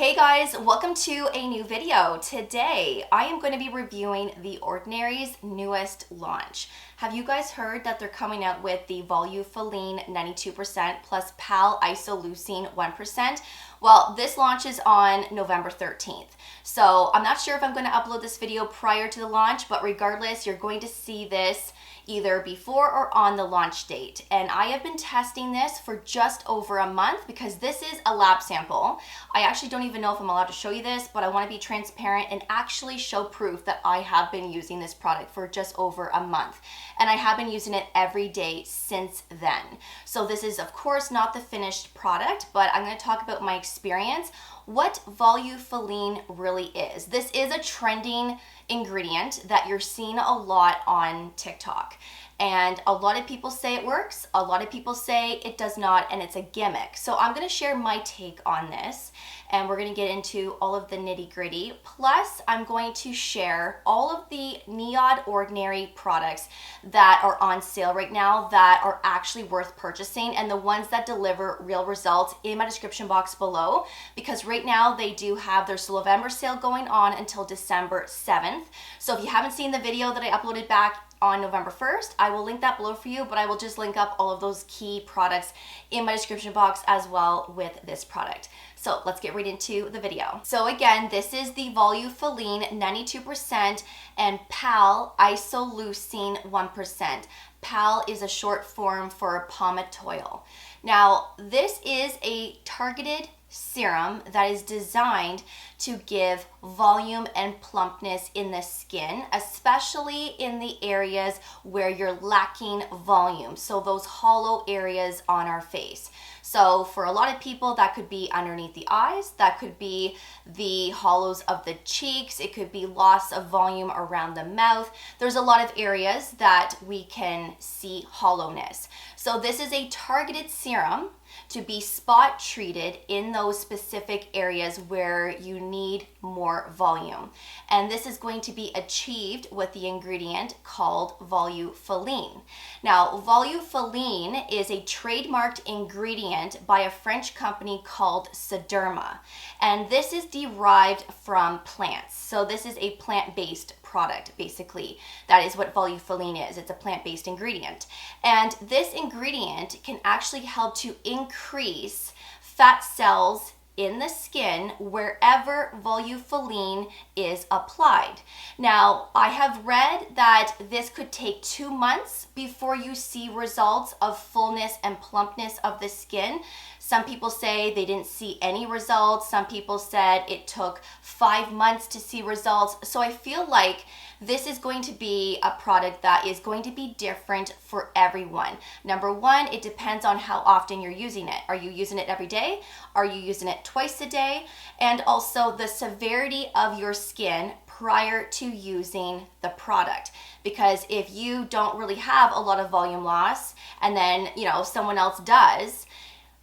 Hey guys, welcome to a new video. Today, I am going to be reviewing The Ordinary's newest launch. Have you guys heard that they're coming out with the Volufiline 92% plus Pal-Isoleucine 1%? Well, this launches on November 13th. So I'm not sure if I'm going to upload this video prior to the launch, but regardless, you're going to see this either before or on the launch date. And I have been testing this for just over a month because this is a lab sample. I actually don't even know if I'm allowed to show you this, but I want to be transparent and actually show proof that I have been using this product for just over a month. And I have been using it every day since then. So this is of course not the finished product, but I'm going to talk about my experience, what Volufiline really is. This is a trending ingredient that you're seeing a lot on TikTok. And a lot of people say it works, a lot of people say it does not, and it's a gimmick. So I'm going to share my take on this, and we're going to get into all of the nitty-gritty. Plus, I'm going to share all of the NIOD Ordinary products that are on sale right now that are actually worth purchasing, and the ones that deliver real results in my description box below, because right now they do have their November sale going on until December 7th. So if you haven't seen the video that I uploaded back on November 1st, I will link that below for you, but I will just link up all of those key products in my description box as well with this product. So let's get right into the video. So again, this is the Volufiline 92% and Pal-Isoleucine 1%. Pal is a short form for palmitoyl. Now, this is a targeted serum that is designed to give volume and plumpness in the skin, especially in the areas where you're lacking volume. So those hollow areas on our face. So for a lot of people, that could be underneath the eyes, that could be the hollows of the cheeks, it could be loss of volume around the mouth. There's a lot of areas that we can see hollowness. So this is a targeted serum to be spot treated in those specific areas where you need more volume. And this is going to be achieved with the ingredient called Volufiline. Now, Volufiline is a trademarked ingredient by a French company called 𝗕𝗃𝗰𝗴𝗆. And this is derived from plants. So this is a plant-based product, basically. That is what Volufiline is. It's a plant-based ingredient. And this ingredient can actually help to increase fat cells in the skin wherever Volufiline is applied. Now, I have read that this could take 2 months before you see results of fullness and plumpness of the skin. Some people say they didn't see any results. Some people said it took 5 months to see results. So I feel like this is going to be a product that is going to be different for everyone. Number one, it depends on how often you're using it. Are you using it every day? Are you using it twice a day? And also the severity of your skin prior to using the product. Because if you don't really have a lot of volume loss and then, someone else does,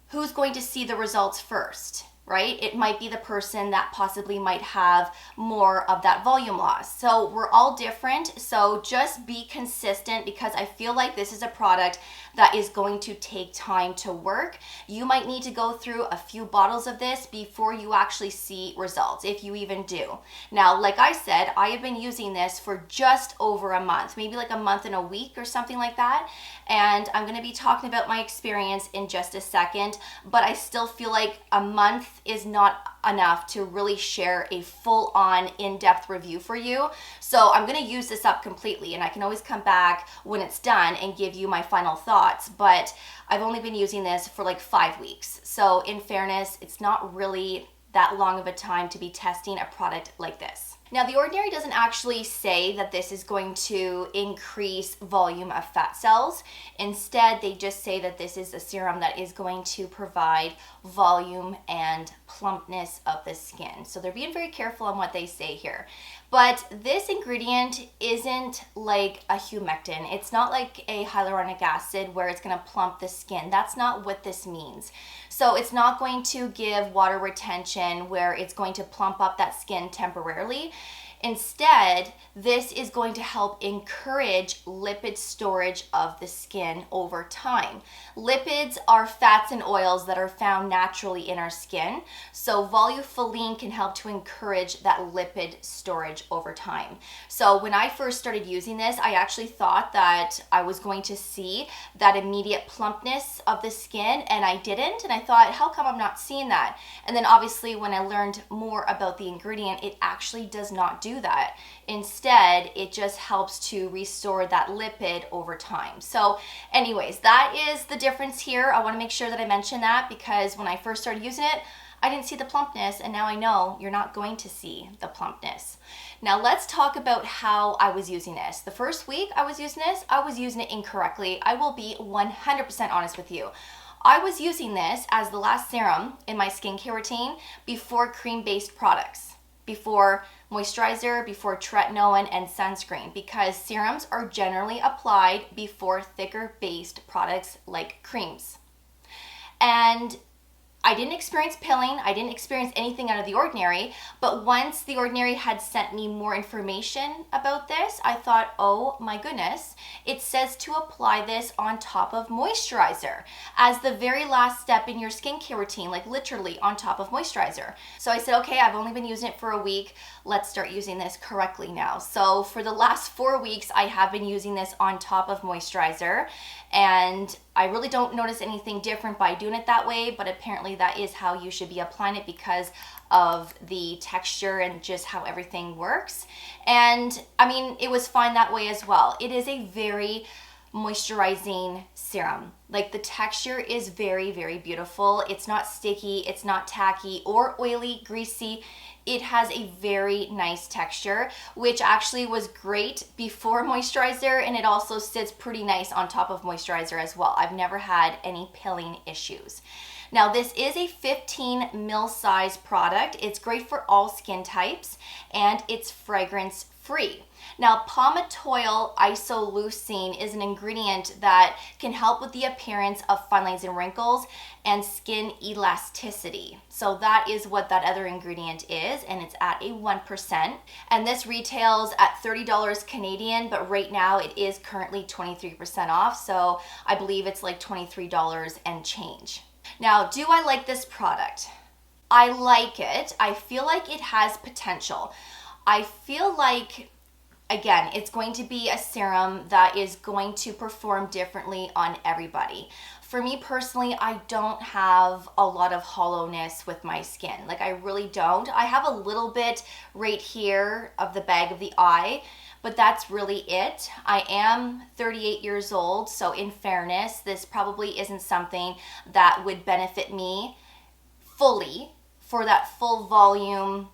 who's going to see the results first, right? It might be the person that possibly might have more of that volume loss. So we're all different. So just be consistent, because I feel like this is a product that is going to take time to work. You might need to go through a few bottles of this before you actually see results, if you even do. Now, like I said, I have been using this for just over a month, maybe like a month and a week or something like that. And I'm going to be talking about my experience in just a second, but I still feel like a month is not enough to really share a full-on in-depth review for you. So I'm going to use this up completely, and I can always come back when it's done and give you my final thoughts, but I've only been using this for like 5 weeks. So in fairness, it's not really that long of a time to be testing a product like this. Now, The Ordinary doesn't actually say that this is going to increase volume of fat cells. Instead, they just say that this is a serum that is going to provide volume and plumpness of the skin. So they're being very careful on what they say here. But this ingredient isn't like a humectant. It's not like a hyaluronic acid where it's going to plump the skin. That's not what this means. So it's not going to give water retention where it's going to plump up that skin temporarily. Instead, this is going to help encourage lipid storage of the skin over time. Lipids are fats and oils that are found naturally in our skin, so Volufiline can help to encourage that lipid storage over time. So when I first started using this, I actually thought that I was going to see that immediate plumpness of the skin, and I didn't, and I thought, how come I'm not seeing that? And then obviously when I learned more about the ingredient, it actually does not do that. Instead, it just helps to restore that lipid over time. So anyways, that is the difference here. I want to make sure that I mention that because when I first started using it, I didn't see the plumpness, and now I know you're not going to see the plumpness. Now let's talk about how I was using this. The first week I was using this, I was using it incorrectly. I will be 100% honest with you. I was using this as the last serum in my skincare routine before cream-based products, before moisturizer, before tretinoin and sunscreen, because serums are generally applied before thicker based products like creams. And I didn't experience pilling, I didn't experience anything out of the ordinary, but once The Ordinary had sent me more information about this, I thought, oh my goodness, it says to apply this on top of moisturizer as the very last step in your skincare routine, like literally on top of moisturizer. So I said, okay, I've only been using it for a week, let's start using this correctly now. So for the last 4 weeks, I have been using this on top of moisturizer, and I really don't notice anything different by doing it that way, but apparently that is how you should be applying it because of the texture and just how everything works. And I mean, it was fine that way as well. It is a very moisturizing serum. Like the texture is very, very beautiful. It's not sticky, it's not tacky or oily, greasy. It has a very nice texture, which actually was great before moisturizer, and it also sits pretty nice on top of moisturizer as well. I've never had any pilling issues. Now this is a 15 ml size product. It's great for all skin types, and it's fragrance free. Now, Pal-Isoleucine is an ingredient that can help with the appearance of fine lines and wrinkles and skin elasticity. So that is what that other ingredient is, and it's at a 1%. And this retails at $30 Canadian, but right now it is currently 23% off. So I believe it's like $23 and change. Now, do I like this product? I like it. I feel like it has potential. I feel like, again, it's going to be a serum that is going to perform differently on everybody. For me personally, I don't have a lot of hollowness with my skin. Like, I really don't. I have a little bit right here of the bag of the eye, but that's really it. I am 38 years old, so in fairness, this probably isn't something that would benefit me fully for that full volume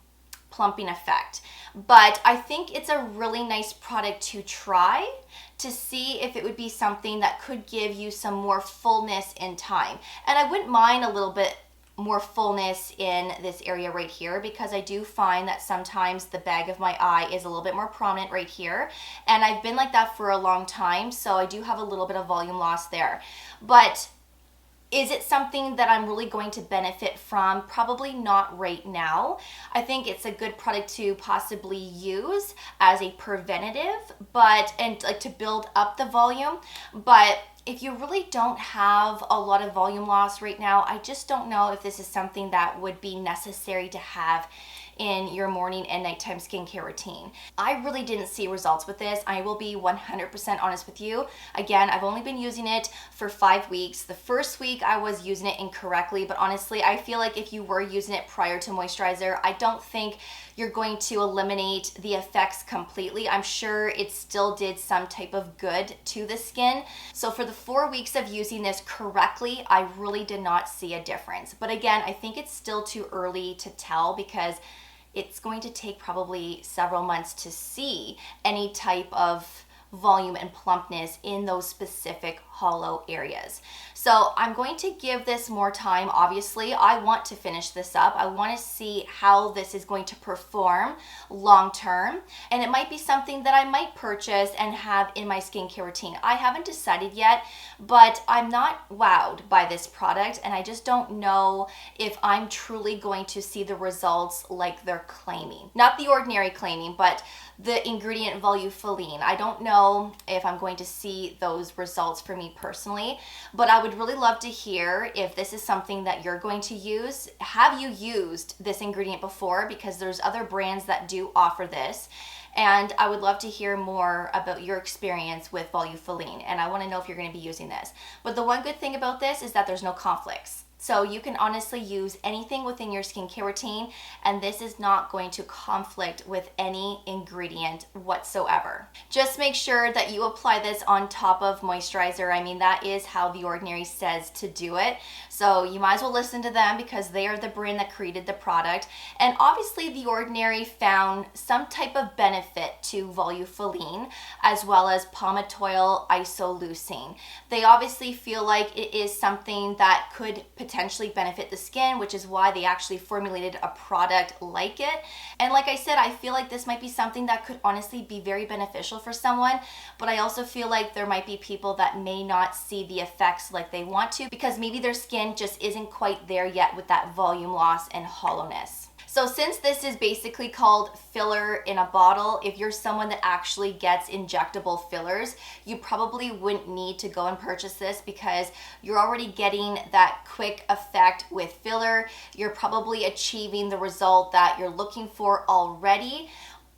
plumping effect. But I think it's a really nice product to try to see if it would be something that could give you some more fullness in time. And I wouldn't mind a little bit more fullness in this area right here, because I do find that sometimes the bag of my eye is a little bit more prominent right here, and I've been like that for a long time, so I do have a little bit of volume loss there. But is it something that I'm really going to benefit from? Probably not right now. I think it's a good product to possibly use as a preventative, and like to build up the volume. But if you really don't have a lot of volume loss right now, I just don't know if this is something that would be necessary to have in your morning and nighttime skincare routine. I really didn't see results with this. I will be 100% honest with you. Again, I've only been using it for 5 weeks. The first week I was using it incorrectly, but honestly, I feel like if you were using it prior to moisturizer, I don't think you're going to eliminate the effects completely. I'm sure it still did some type of good to the skin. So for the 4 weeks of using this correctly, I really did not see a difference. But again, I think it's still too early to tell because it's going to take probably several months to see any type of volume and plumpness in those specific hollow areas. So I'm going to give this more time. Obviously, I want to finish this up. I want to see how this is going to perform long term, and it might be something that I might purchase and have in my skincare routine. I haven't decided yet, but I'm not wowed by this product, and I just don't know if I'm truly going to see the results like they're claiming. Not The Ordinary claiming, but the ingredient Volufiline. I don't know if I'm going to see those results for me personally, but I would really love to hear if this is something that you're going to use. Have you used this ingredient before? Because there's other brands that do offer this. And I would love to hear more about your experience with Volufiline, and I want to know if you're going to be using this. But the one good thing about this is that there's no conflicts. So you can honestly use anything within your skincare routine, and this is not going to conflict with any ingredient whatsoever. Just make sure that you apply this on top of moisturizer. I mean, that is how The Ordinary says to do it. So you might as well listen to them because they are the brand that created the product. And obviously The Ordinary found some type of benefit to Volufiline as well as Pal-Isoleucine. They obviously feel like it is something that could potentially benefit the skin, which is why they actually formulated a product like it. And like I said, I feel like this might be something that could honestly be very beneficial for someone, but I also feel like there might be people that may not see the effects like they want to because maybe their skin just isn't quite there yet with that volume loss and hollowness. So since this is basically called filler in a bottle, if you're someone that actually gets injectable fillers, you probably wouldn't need to go and purchase this because you're already getting that quick effect with filler. You're probably achieving the result that you're looking for already.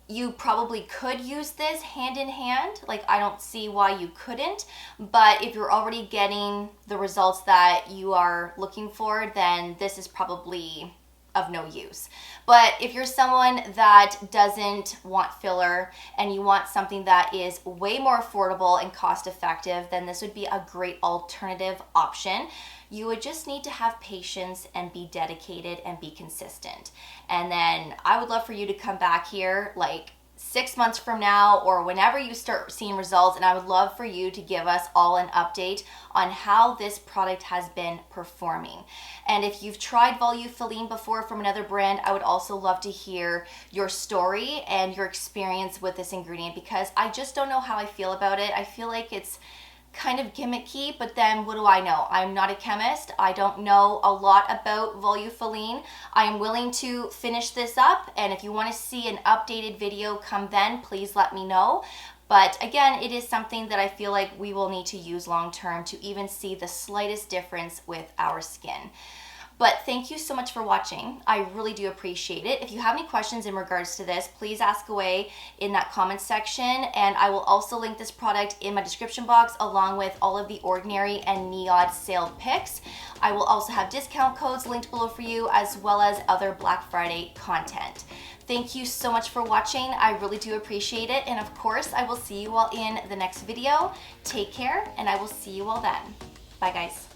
You probably could use this hand in hand. Like, I don't see why you couldn't, but if you're already getting the results that you are looking for, then this is probably of no use. But if you're someone that doesn't want filler and you want something that is way more affordable and cost effective, then this would be a great alternative option. You would just need to have patience and be dedicated and be consistent. And then I would love for you to come back here like 6 months from now or whenever you start seeing results, and I would love for you to give us all an update on how this product has been performing. And if you've tried Volufiline before from another brand, I would also love to hear your story and your experience with this ingredient because I just don't know how I feel about it. I feel like it's kind of gimmicky, but then what do I know? I'm not a chemist. I don't know a lot about Volufiline. I am willing to finish this up, and if you want to see an updated video come then, please let me know. But again, it is something that I feel like we will need to use long term to even see the slightest difference with our skin. But thank you so much for watching. I really do appreciate it. If you have any questions in regards to this, please ask away in that comment section. And I will also link this product in my description box along with all of the Ordinary and NIOD sale picks. I will also have discount codes linked below for you as well as other Black Friday content. Thank you so much for watching. I really do appreciate it. And of course, I will see you all in the next video. Take care, and I will see you all then. Bye, guys.